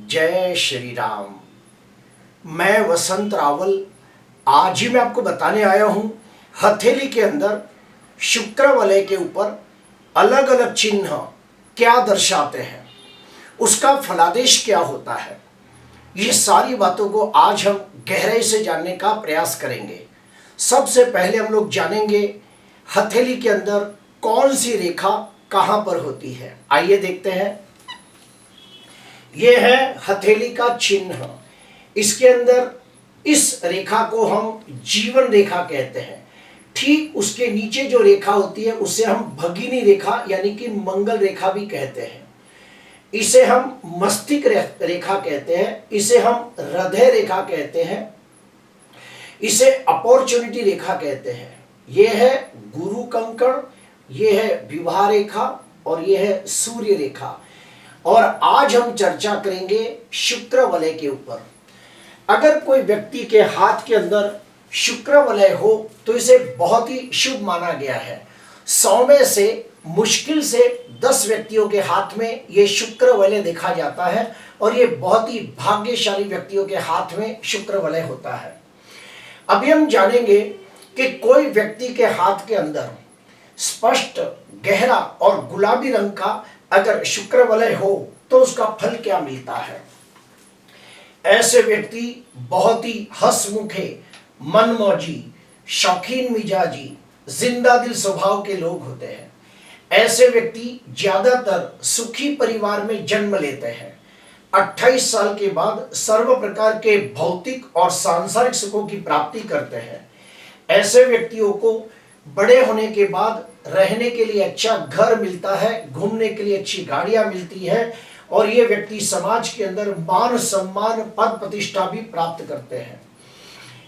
जय श्री राम। मैं वसंत रावल। आज ही मैं आपको बताने आया हूं हथेली के अंदर शुक्र वलय के ऊपर अलग अलग चिन्ह क्या दर्शाते हैं, उसका फलादेश क्या होता है। ये सारी बातों को आज हम गहराई से जानने का प्रयास करेंगे। सबसे पहले हम लोग जानेंगे हथेली के अंदर कौन सी रेखा कहां पर होती है। आइए देखते हैं। यह है हथेली का चिन्ह। इसके अंदर इस रेखा को हम जीवन रेखा कहते हैं। ठीक उसके नीचे जो रेखा होती है उसे हम भगिनी रेखा यानी कि मंगल रेखा भी कहते हैं। इसे हम मस्तिष्क रेखा कहते हैं, इसे हम हृदय रेखा कहते हैं, इसे अपॉर्चुनिटी रेखा कहते हैं। यह है गुरु कंकण, यह है विवाह रेखा और यह है सूर्य रेखा। और आज हम चर्चा करेंगे शुक्र वलय के ऊपर। अगर कोई व्यक्ति के हाथ के अंदर शुक्र वलय हो तो इसे बहुत ही शुभ माना गया है। 100 में से मुश्किल से 10 व्यक्तियों के हाथ में ये शुक्र वलय देखा जाता है और ये बहुत ही भाग्यशाली व्यक्तियों के हाथ में शुक्र वलय होता है। अभी हम जानेंगे कि कोई व्यक्ति के हाथ के अंदर स्पष्ट, गहरा और गुलाबी रंग का अगर शुक्र वलय हो तो उसका फल क्या मिलता है। ऐसे व्यक्ति बहुत ही हंसमुखे, मनमौजी, शौकीन मिजाजी, जिंदा दिल स्वभाव के लोग होते हैं। ऐसे व्यक्ति ज्यादातर सुखी परिवार में जन्म लेते हैं। 28 साल के बाद सर्व प्रकार के भौतिक और सांसारिक सुखों की प्राप्ति करते हैं। ऐसे व्यक्तियों को बड़े होने के बाद रहने के लिए अच्छा घर मिलता है, घूमने के लिए अच्छी गाड़ियां मिलती है और ये व्यक्ति समाज के अंदर मान सम्मान, पद प्रतिष्ठा भी प्राप्त करते हैं।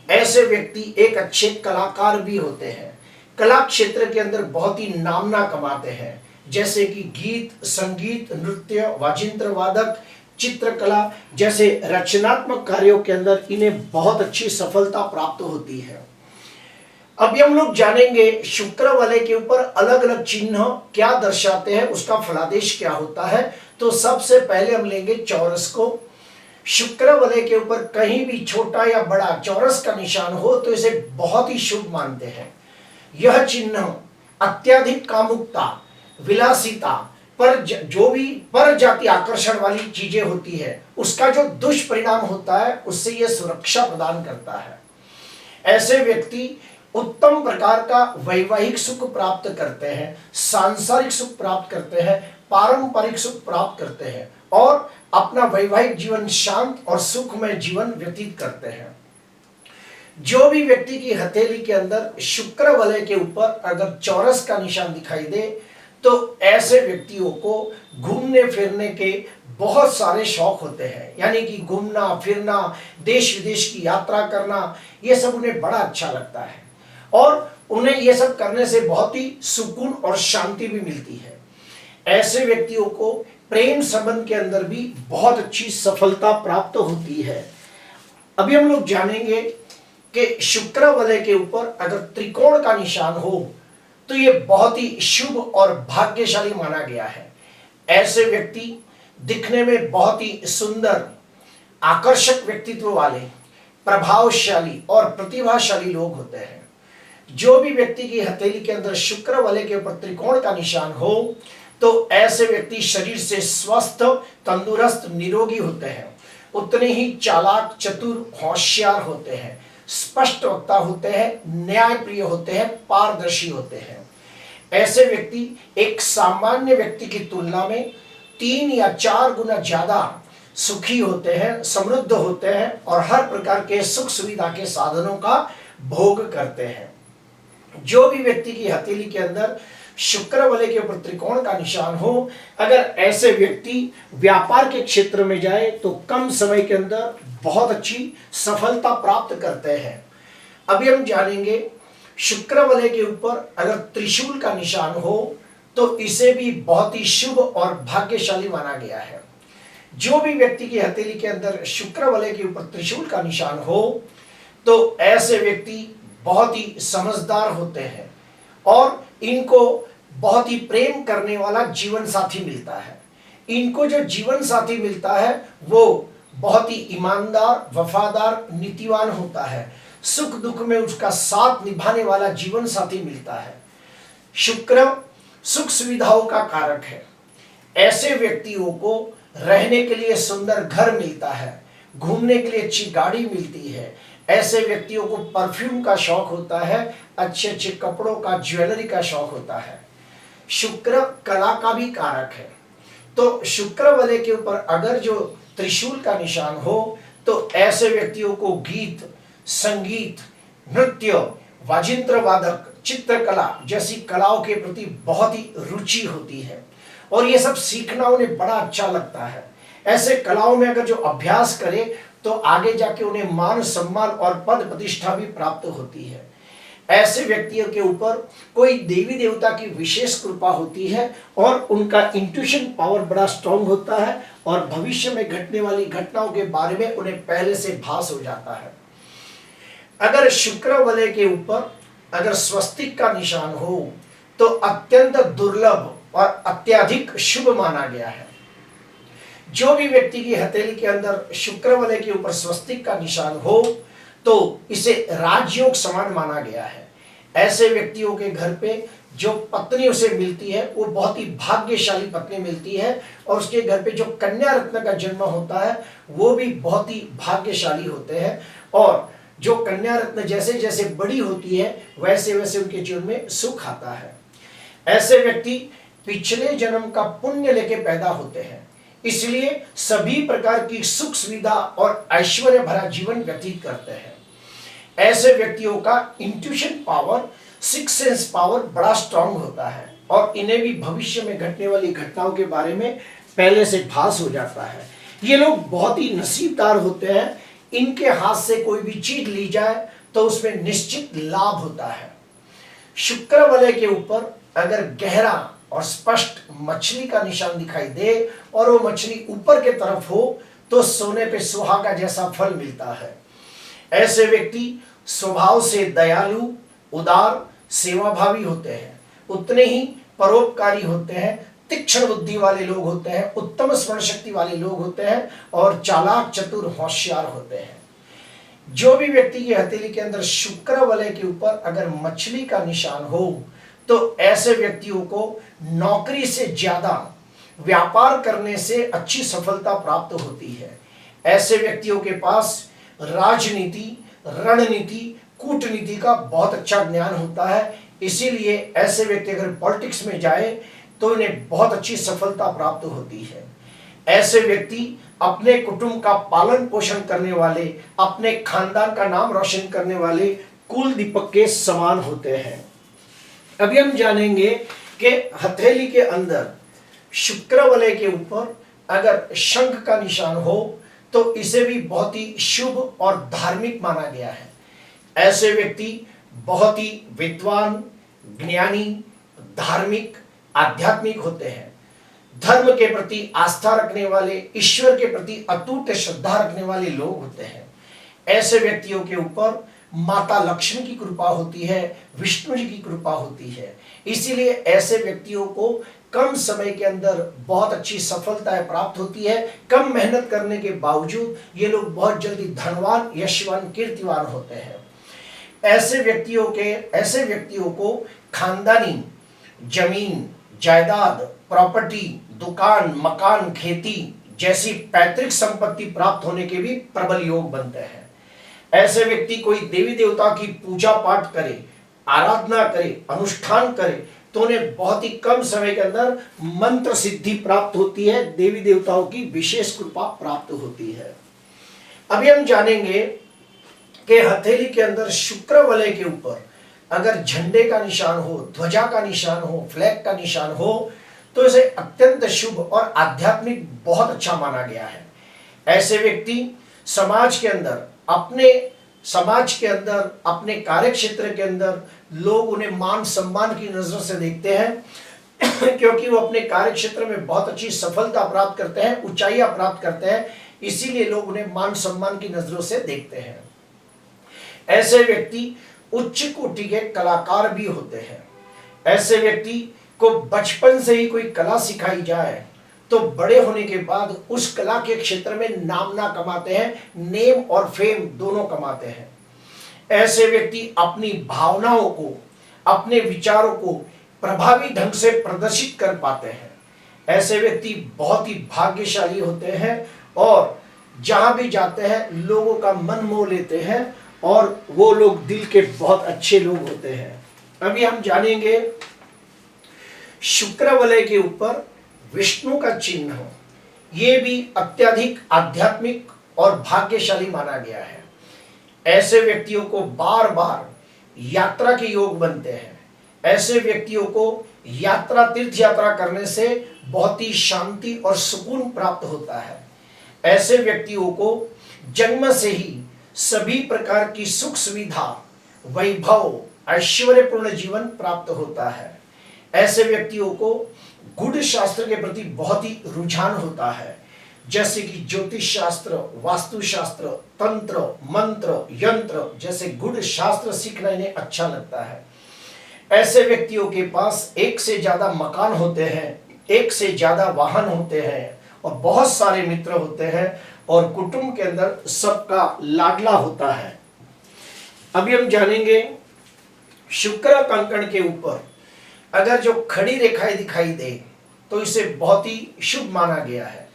ऐसे व्यक्ति एक अच्छे कलाकार भी होते हैं। कला क्षेत्र के अंदर बहुत ही नामना कमाते हैं, जैसे कि गीत, संगीत, नृत्य, वाजिंत्र वादक, चित्रकला जैसे रचनात्मक कार्यों के अंदर इन्हें बहुत अच्छी सफलता प्राप्त होती है। अभी हम लोग जानेंगे शुक्र वलय के ऊपर अलग अलग चिन्ह क्या दर्शाते हैं, उसका फलादेश क्या होता है। तो सबसे पहले हम लेंगे चौरस को। शुक्र वलय के ऊपर कहीं भी छोटा या बड़ा चौरस का निशान हो तो इसे बहुत ही शुभ मानते हैं। यह चिन्ह अत्यधिक कामुकता, विलासिता, पर जो भी पर जाति आकर्षण वाली चीजें होती है उसका जो दुष्परिणाम होता है उससे यह सुरक्षा प्रदान करता है। ऐसे व्यक्ति उत्तम प्रकार का वैवाहिक सुख प्राप्त करते हैं, सांसारिक सुख प्राप्त करते हैं, पारंपरिक सुख प्राप्त करते हैं और अपना वैवाहिक जीवन शांत और सुखमय जीवन व्यतीत करते हैं। जो भी व्यक्ति की हथेली के अंदर शुक्र वलय के ऊपर अगर चौरस का निशान दिखाई दे तो ऐसे व्यक्तियों को घूमने फिरने के बहुत सारे शौक होते हैं, यानी कि घूमना फिरना, देश विदेश की यात्रा करना, ये सब उन्हें बड़ा अच्छा लगता है और उन्हें यह सब करने से बहुत ही सुकून और शांति भी मिलती है। ऐसे व्यक्तियों को प्रेम संबंध के अंदर भी बहुत अच्छी सफलता प्राप्त होती है। अभी हम लोग जानेंगे कि शुक्र वलय के ऊपर अगर त्रिकोण का निशान हो तो यह बहुत ही शुभ और भाग्यशाली माना गया है। ऐसे व्यक्ति दिखने में बहुत ही सुंदर, आकर्षक व्यक्तित्व वाले, प्रभावशाली और प्रतिभाशाली लोग होते हैं। जो भी व्यक्ति की हथेली के अंदर शुक्र वलय के ऊपर त्रिकोण का निशान हो तो ऐसे व्यक्ति शरीर से स्वस्थ, तंदुरुस्त, निरोगी होते हैं। उतने ही चालाक, चतुर, होशियार होते हैं, स्पष्ट वक्ता होते हैं, न्यायप्रिय होते हैं, पारदर्शी होते हैं। ऐसे व्यक्ति एक सामान्य व्यक्ति की तुलना में 3 या 4 गुना ज्यादा सुखी होते हैं, समृद्ध होते हैं और हर प्रकार के सुख सुविधा के साधनों का भोग करते हैं। जो भी व्यक्ति की हथेली के अंदर शुक्र वलय के ऊपर त्रिकोण का निशान हो, अगर ऐसे व्यक्ति व्यापार के क्षेत्र में जाए तो कम समय के अंदर बहुत अच्छी सफलता प्राप्त करते हैं। अभी हम जानेंगे शुक्र वलय के ऊपर अगर त्रिशूल का निशान हो तो इसे भी बहुत ही शुभ और भाग्यशाली माना गया है। जो भी व्यक्ति की हथेली के अंदर शुक्र वलय के ऊपर त्रिशूल का निशान हो तो ऐसे व्यक्ति बहुत ही समझदार होते हैं और इनको बहुत ही प्रेम करने वाला जीवन साथी मिलता है। इनको जो जीवन साथी मिलता है वो बहुत ही ईमानदार, वफादार, नीतिवान होता है। सुख दुख में उसका साथ निभाने वाला जीवन साथी मिलता है। शुक्र सुख सुविधाओं का कारक है। ऐसे व्यक्तियों को रहने के लिए सुंदर घर मिलता है, घूमने के लिए अच्छी गाड़ी मिलती है। ऐसे व्यक्तियों को परफ्यूम का शौक होता है, अच्छे अच्छे कपड़ों का, ज्वेलरी का शौक होता है। शुक्र कला का भी कारक है। तो शुक्र वाले के ऊपर अगर जो त्रिशूल का निशान हो तो ऐसे व्यक्तियों को गीत, संगीत, नृत्य, वाजिंत्र वादक, चित्रकला जैसी कलाओं के प्रति बहुत ही रुचि होती है और ये सब सीखना उन्हें बड़ा अच्छा लगता है। ऐसे कलाओं में अगर जो अभ्यास करे तो आगे जाके उन्हें मान सम्मान और पद प्रतिष्ठा भी प्राप्त होती है। ऐसे व्यक्तियों के ऊपर कोई देवी देवता की विशेष कृपा होती है और उनका इंट्यूशन पावर बड़ा स्ट्रांग होता है और भविष्य में घटने वाली घटनाओं के बारे में उन्हें पहले से भास हो जाता है। अगर शुक्र वलय के ऊपर अगर स्वस्तिक का निशान हो तो अत्यंत दुर्लभ और अत्यधिक शुभ माना गया है। जो भी व्यक्ति की हथेली के अंदर शुक्र वलय के ऊपर स्वस्तिक का निशान हो तो इसे राजयोग समान माना गया है। ऐसे व्यक्तियों के घर पे जो पत्नी उसे मिलती है वो बहुत ही भाग्यशाली पत्नी मिलती है और उसके घर पे जो कन्या रत्न का जन्म होता है वो भी बहुत ही भाग्यशाली होते हैं और जो कन्या रत्न जैसे जैसे बड़ी होती है वैसे वैसे उनके जीवन में सुख आता है। ऐसे व्यक्ति पिछले जन्म का पुण्य लेके पैदा होते हैं, इसलिए सभी प्रकार की सुख सुविधा और ऐश्वर्य भरा जीवन व्यतीत करते हैं। ऐसे व्यक्तियों का intuition power, six sense power बड़ा स्ट्रांग होता है और इन्हें भी भविष्य में घटने वाली घटनाओं के बारे में पहले से भास हो जाता है। ये लोग बहुत ही नसीबदार होते हैं। इनके हाथ से कोई भी चीज ली जाए तो उसमें निश्चित लाभ होता है। शुक्र वलय के ऊपर अगर गहरा और स्पष्ट मछली का निशान दिखाई दे और वो मछली ऊपर के तरफ हो तो सोने पे सुहागा जैसा फल मिलता है। ऐसे व्यक्ति स्वभाव से दयालु, उदार, सेवाभावी होते हैं, उतने ही परोपकारी होते हैं, तीक्ष्ण बुद्धि वाले लोग होते हैं, उत्तम स्मरण शक्ति वाले लोग होते हैं और चालाक, चतुर, होशियार होते हैं। जो भी व्यक्ति की हथेली के अंदर शुक्र वलय के ऊपर अगर मछली का निशान हो तो ऐसे व्यक्तियों को नौकरी से ज्यादा व्यापार करने से अच्छी सफलता प्राप्त होती है। ऐसे व्यक्तियों के पास राजनीति, रणनीति, कूटनीति का बहुत अच्छा ज्ञान होता है, इसीलिए ऐसे व्यक्ति अगर पॉलिटिक्स में जाए तो इन्हें बहुत अच्छी सफलता प्राप्त होती है। ऐसे व्यक्ति अपने कुटुंब का पालन पोषण करने वाले, अपने खानदान का नाम रोशन करने वाले कुल दीपक के समान होते हैं। अभी हम जानेंगे कि हथेली के अंदर शुक्र वलय के ऊपर अगर शंख का निशान हो तो इसे भी बहुत ही शुभ और धार्मिक माना गया है। ऐसे व्यक्ति बहुत ही विद्वान, ज्ञानी, धार्मिक, आध्यात्मिक होते हैं। धर्म के प्रति आस्था रखने वाले, ईश्वर के प्रति अटूट श्रद्धा रखने वाले लोग होते हैं। ऐसे व्यक्तियों के ऊपर माता लक्ष्मी की कृपा होती है, विष्णु जी की कृपा होती है, इसीलिए ऐसे व्यक्तियों को कम समय के अंदर बहुत अच्छी सफलताएं प्राप्त होती है। कम मेहनत करने के बावजूद ये लोग बहुत जल्दी धनवान, यशवान, कीर्तिवान होते हैं। ऐसे व्यक्तियों को खानदानी जमीन, जायदाद, प्रॉपर्टी, दुकान, मकान, खेती जैसी पैतृक संपत्ति प्राप्त होने के भी प्रबल योग बनते हैं। ऐसे व्यक्ति कोई देवी देवता की पूजा पाठ करे, आराधना करे, अनुष्ठान करे तो उन्हें बहुत ही कम समय के अंदर मंत्र सिद्धि प्राप्त होती है, देवी देवताओं की विशेष कृपा प्राप्त होती है। अभी हम जानेंगे कि हथेली के अंदर शुक्र वलय के ऊपर अगर झंडे का निशान हो, ध्वजा का निशान हो, फ्लैग का निशान हो तो इसे अत्यंत शुभ और आध्यात्मिक बहुत अच्छा माना गया है। ऐसे व्यक्ति समाज के अंदर, अपने कार्य क्षेत्र के अंदर लोग उन्हें मान सम्मान की नजर से देखते हैं क्योंकि वो अपने कार्य क्षेत्र में बहुत अच्छी सफलता प्राप्त करते हैं, ऊंचाइयां प्राप्त करते हैं, इसीलिए लोग उन्हें मान सम्मान की नजरों से देखते हैं। ऐसे व्यक्ति उच्च कोटि के कलाकार भी होते हैं। ऐसे व्यक्ति को बचपन से ही कोई कला सिखाई जाए तो बड़े होने के बाद उस कला के क्षेत्र में नाम ना कमाते हैं, नेम और फेम दोनों कमाते हैं। ऐसे व्यक्ति अपनी भावनाओं को, अपने विचारों को प्रभावी ढंग से प्रदर्शित कर पाते हैं। ऐसे व्यक्ति बहुत ही भाग्यशाली होते हैं और जहां भी जाते हैं लोगों का मन मोह लेते हैं और वो लोग दिल के बहुत अच्छे लोग होते हैं। अभी हम जानेंगे शुक्र वलय के ऊपर विष्णु का चिन्ह, ये भी अत्यधिक आध्यात्मिक और भाग्यशाली माना गया है। ऐसे व्यक्तियों को बार बार यात्रा के योग बनते हैं। ऐसे व्यक्तियों को यात्रा, तीर्थ यात्रा करने से बहुत ही शांति और सुकून प्राप्त होता है। ऐसे व्यक्तियों को जन्म से ही सभी प्रकार की सुख सुविधा, वैभव, ऐश्वर्यपूर्ण जीवन प्राप्त होता है। ऐसे व्यक्तियों को गुड़ शास्त्र के प्रति बहुत ही रुझान होता है, जैसे कि ज्योतिष शास्त्र, वास्तु शास्त्र, तंत्र, मंत्र, यंत्र जैसे गुड़ शास्त्र सीखना इन्हें अच्छा लगता है। ऐसे व्यक्तियों के पास एक से ज्यादा मकान होते हैं, एक से ज्यादा वाहन होते हैं और बहुत सारे मित्र होते हैं और कुटुंब के अंदर सबका लाडला होता है। अभी हम जानेंगे शुक्र कंकण के ऊपर अगर जो खड़ी रेखाएं दिखाई दे तो इसे बहुत ही शुभ माना गया है।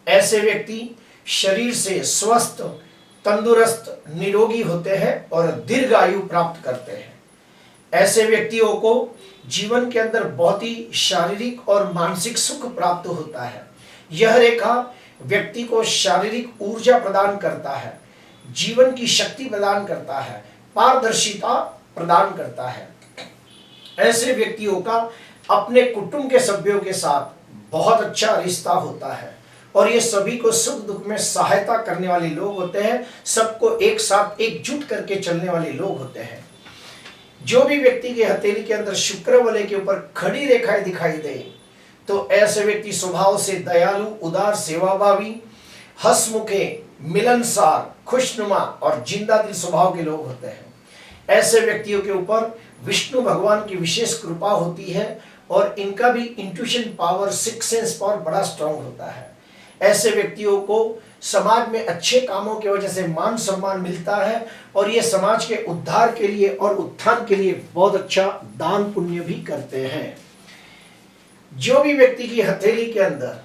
ऐसे व्यक्ति शरीर से स्वस्थ, तंदुरुस्त, निरोगी होते हैं और दीर्घ आयु प्राप्त करते हैं। ऐसे व्यक्तियों को जीवन के अंदर बहुत ही शारीरिक और मानसिक सुख प्राप्त होता है। यह रेखा व्यक्ति को शारीरिक ऊर्जा प्रदान करता है, जीवन की शक्ति प्रदान करता है, पारदर्शिता प्रदान करता है। ऐसे व्यक्तियों का अपने कुटुंब के सभ्यों के साथ बहुत अच्छा रिश्ता होता है और ये सभी को सुख दुख में सहायता करने वाले लोग होते हैं। सबको एक साथ एकजुट करके चलने वाले लोग होते हैं। जो भी व्यक्ति के हथेली के अंदर शुक्र वलय के ऊपर खड़ी रेखाएं दिखाई दे तो ऐसे व्यक्ति स्वभाव से दयालु, उदार, सेवाभावी, हंसमुखे, मिलनसार, खुशनुमा और जिंदा दिल स्वभाव के लोग होते हैं। ऐसे व्यक्तियों के ऊपर विष्णु भगवान की विशेष कृपा होती है और इनका भी intuition power, six sense power बड़ा स्ट्रांग होता है। ऐसे व्यक्तियों को समाज में अच्छे कामों की वजह से मान सम्मान मिलता है और ये समाज के उद्धार के लिए और उत्थान के लिए बहुत अच्छा दान पुण्य भी करते हैं। जो भी व्यक्ति की हथेली के अंदर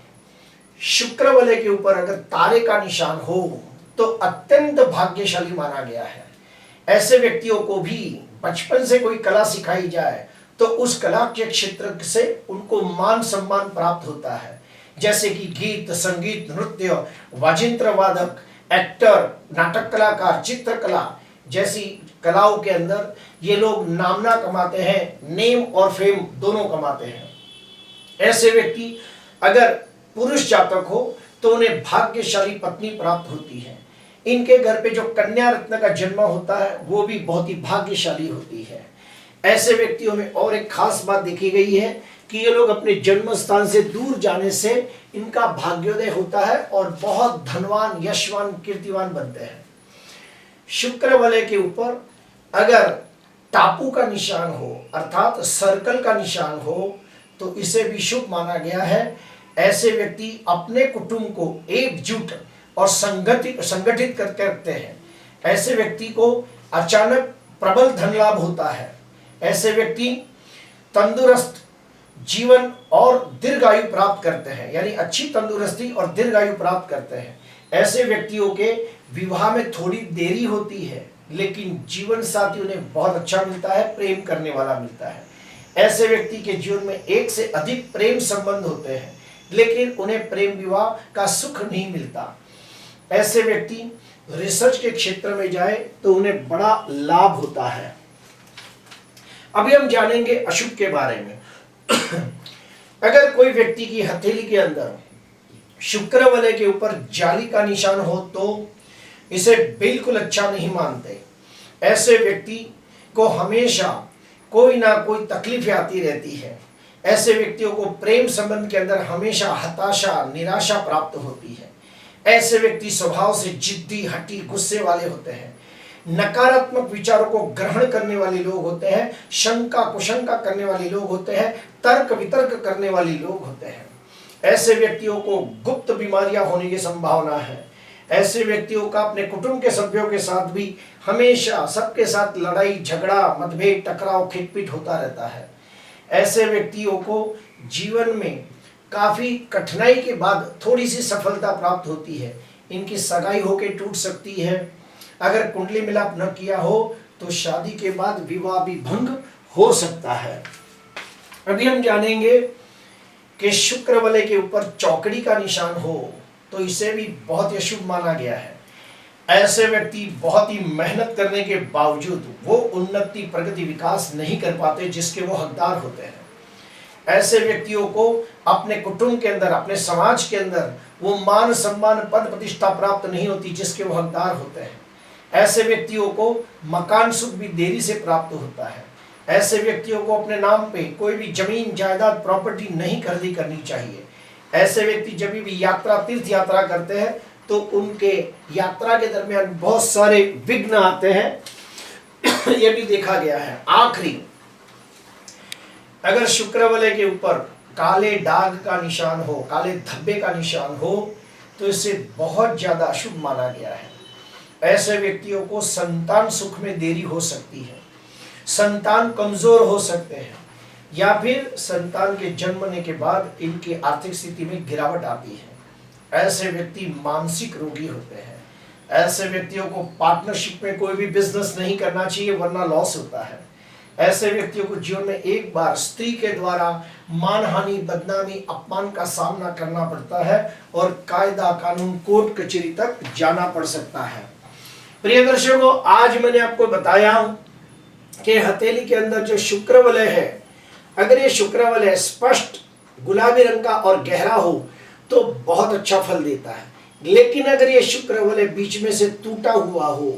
शुक्र वलय के ऊपर अगर तारे का निशान हो तो अत्यंत भाग्यशाली माना गया है। ऐसे व्यक्तियों को भी बचपन से कोई कला सिखाई जाए तो उस कला के क्षेत्र से उनको मान सम्मान प्राप्त होता है, जैसे कि गीत, संगीत, नृत्य, वाजिंत्र वादक, एक्टर, नाटक कलाकार, चित्रकला जैसी कलाओं के अंदर ये लोग नामना कमाते हैं, नेम और फेम दोनों कमाते हैं। ऐसे व्यक्ति अगर पुरुष जातक हो तो उन्हें भाग्यशाली पत्नी प्राप्त होती है। इनके घर पे जो कन्या रत्न का जन्म होता है वो भी बहुत ही भाग्यशाली होती है। ऐसे व्यक्तियों में और एक खास बात देखी गई है कि ये लोग अपने जन्म स्थान से दूर जाने से इनका भाग्योदय होता है और बहुत धनवान, यशवान, कीर्तिवान बनते हैं। शुक्र वलय के ऊपर अगर टापू का निशान हो अर्थात सर्कल का निशान हो तो इसे भी शुभ माना गया है। ऐसे व्यक्ति अपने कुटुंब को एकजुट और संगठित करके रखते हैं। ऐसे व्यक्ति को अचानक प्रबल धन लाभ होता है। ऐसे व्यक्ति तंदुरुस्त जीवन और दीर्घायु प्राप्त करते हैं, यानी अच्छी तंदुरुस्ती और दीर्घायु प्राप्त करते हैं। ऐसे व्यक्तियों के विवाह में थोड़ी देरी होती है लेकिन जीवन साथी उन्हें बहुत अच्छा मिलता है, प्रेम करने वाला मिलता है। ऐसे व्यक्ति के जीवन में एक से अधिक प्रेम संबंध होते हैं लेकिन उन्हें प्रेम विवाह का सुख नहीं मिलता। ऐसे व्यक्ति रिसर्च के क्षेत्र में जाए तो उन्हें बड़ा लाभ होता है। अभी हम जानेंगे अशुभ के बारे में। अगर कोई व्यक्ति की हथेली के अंदर शुक्र वलय के ऊपर जाली का निशान हो तो इसे बिल्कुल अच्छा नहीं मानते। ऐसे व्यक्ति को हमेशा कोई ना कोई तकलीफें आती रहती है। ऐसे व्यक्तियों को प्रेम संबंध के अंदर हमेशा हताशा, निराशा प्राप्त होती है। ऐसे व्यक्ति स्वभाव से जिद्दी, हठी, गुस्से वाले होते हैं। नकारात्मक विचारों को ग्रहण करने वाले लोग होते हैं, शंका कुशंका करने वाले लोग होते हैं, तर्क वितर्क करने वाले लोग होते हैं। ऐसे व्यक्तियों को गुप्त बीमारियां होने की संभावना है। ऐसे व्यक्तियों का अपने कुटुंब के सभ्यों के साथ भी हमेशा सबके साथ लड़ाई झगड़ा मतभेद टकराव खिटपिट होता रहता है। ऐसे व्यक्तियों को जीवन में काफी कठिनाई के बाद थोड़ी सी सफलता प्राप्त होती है। इनकी सगाई होके टूट सकती है। अगर कुंडली मिलाप न किया हो तो शादी के बाद विवाह भी भंग हो सकता है। अभी हम जानेंगे कि शुक्र वलय के ऊपर चौकड़ी का निशान हो तो इसे भी बहुत ही अशुभ माना गया है। ऐसे व्यक्ति बहुत ही मेहनत करने के बावजूद वो उन्नति प्रगति विकास नहीं कर पाते जिसके वो हकदार होते हैं। ऐसे व्यक्तियों को अपने कुटुंब के अंदर अपने समाज के अंदर वो मान सम्मान पद प्रतिष्ठा प्राप्त नहीं होती जिसके वो हकदार होते हैं। ऐसे व्यक्तियों को मकान सुख भी देरी से प्राप्त होता है। ऐसे व्यक्तियों को अपने नाम पे कोई भी जमीन जायदाद प्रॉपर्टी नहीं खरीदी करनी चाहिए। ऐसे व्यक्ति जब भी यात्रा तीर्थ यात्रा करते हैं तो उनके यात्रा के दरमियान बहुत सारे विघ्न आते हैं यह भी देखा गया है। आखिरी, अगर शुक्र वलय के ऊपर काले दाग का निशान हो, काले धब्बे का निशान हो तो इसे बहुत ज्यादा अशुभ माना गया है। ऐसे व्यक्तियों को संतान सुख में देरी हो सकती है, संतान कमजोर हो सकते हैं या फिर संतान के जन्मने के बाद इनकी आर्थिक स्थिति में गिरावट आती है। ऐसे व्यक्ति मानसिक रोगी होते हैं। ऐसे व्यक्तियों को पार्टनरशिप में कोई भी बिजनेस नहीं करना चाहिए वरना लॉस होता है। ऐसे व्यक्तियों को जीवन में एक बार स्त्री के द्वारा मानहानि बदनामी अपमान का सामना करना पड़ता है और कायदा कानून कोर्ट कचहरी तक जाना पड़ सकता है। प्रिय दर्शकों, आज मैंने आपको बताया कि हथेली के अंदर जो शुक्र वलय है, अगर ये शुक्र वलय स्पष्ट गुलाबी रंग का और गहरा हो तो बहुत अच्छा फल देता है। लेकिन अगर ये शुक्र वलय बीच में से टूटा हुआ हो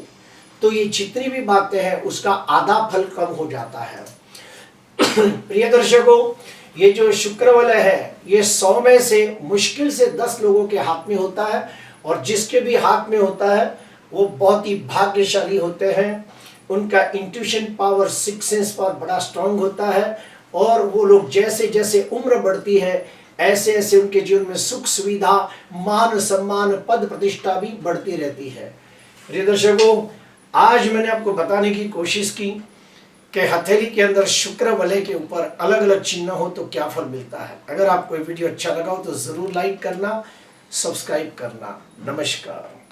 तो ये जितनी भी बातें हैं उसका आधा फल कम हो जाता है। प्रिय दर्शकों, ये जो शुक्र वलय है ये 100 में से मुश्किल से 10 लोगों के हाथ में होता है और जिसके भी हाथ में होता है वो बहुत ही भाग्यशाली होते हैं। उनका intuition power, six sense power बड़ा स्ट्रांग होता है और वो लोग जैसे जैसे उम्र बढ़ती है ऐसे ऐसे उनके जीवन में सुख सुविधा मान सम्मान पद प्रतिष्ठा भी बढ़ती रहती है। प्रिय दर्शकों, आज मैंने आपको बताने की कोशिश की कि हथेली के अंदर शुक्र वलय के ऊपर अलग अलग चिन्ह हो तो क्या फल मिलता है। अगर आपको ये वीडियो अच्छा लगा हो तो जरूर लाइक करना, सब्सक्राइब करना। नमस्कार।